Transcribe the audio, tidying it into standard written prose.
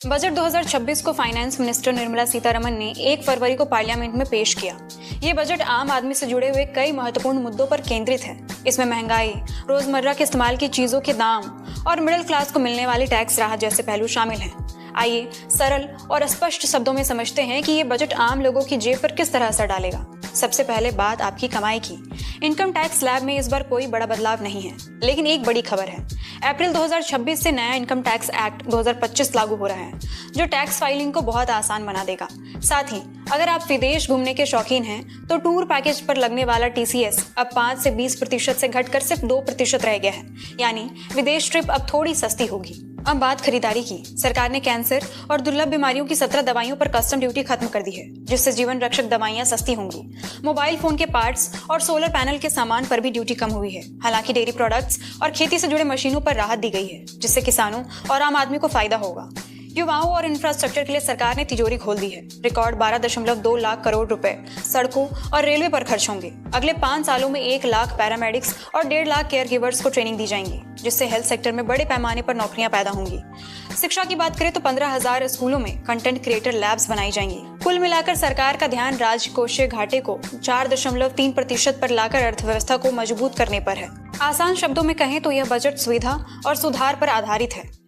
Budget 2026 को finance minister Nirmala Sitharaman ने 1 फरवरी को पार्लियामेंट में पेश किया। ये बजट आम आदमी से जुड़े हुए कई महत्वपूर्ण मुद्दों पर केंद्रित है। इसमें महंगाई, रोजमर्रा के इस्तेमाल की चीजों के दाम और मिडिल क्लास को मिलने वाली टैक्स राहत जैसे पहलू शामिल हैं। आइए सरल और स्पष्ट शब्दों में समझते हैं कि ये बजट आम लोगों की जेब पर किस तरह असर डालेगा। सबसे पहले बात आपकी कमाई की। इनकम टैक्स स्लैब में इस बार कोई बड़ा बदलाव नहीं है, लेकिन एक बड़ी खबर है। अप्रैल 2026 से नया इनकम टैक्स एक्ट 2025 लागू हो रहा है, जो टैक्स फाइलिंग को बहुत आसान बना देगा। साथ ही अगर आप विदेश घूमने के शौकीन हैं, तो टूर पैकेज पर लगने वाला TCS अब 5 से 20% से घटकर सिर्फ 2% रह गया है, यानी विदेश ट्रिप अब थोड़ी सस्ती होगी। अब बात खरीदारी की। सरकार ने कैंसर और दुर्लभ बीमारियों की 17 दवाइयों पर कस्टम ड्यूटी खत्म कर दी है, जिससे जीवन रक्षक दवाइयां सस्ती होंगी। मोबाइल फोन के पार्ट्स और सोलर पैनल के सामान पर भी ड्यूटी कम हुई है। हालांकि डेयरी प्रोडक्ट्स और खेती से जुड़े मशीनों पर राहत दी गई है, जिससे किसानों और आम आदमी को फायदा होगा। युवाओं और इंफ्रास्ट्रक्चर के लिए सरकार ने तिजोरी खोल दी है। रिकॉर्ड 12.2 लाख करोड़ रुपए सड़कों और रेलवे पर खर्च होंगे। अगले 5 सालों में 1 लाख पैरामेडिक्स और 1.5 लाख केयर गिवर्स को ट्रेनिंग दी जाएंगी, जिससे हेल्थ सेक्टर में बड़े पैमाने पर नौकरियां पैदा होंगी। शिक्षा की बात करें तो 15,000 स्कूलों में कंटेंट क्रिएटर लैब्स बनाई जाएंगी। कुल मिलाकर सरकार का ध्यान राजकोषीय घाटे को 4.3% पर लाकर अर्थव्यवस्था को मजबूत करने पर है। आसान शब्दों में कहें तो यह बजट सुविधा और सुधार पर आधारित है।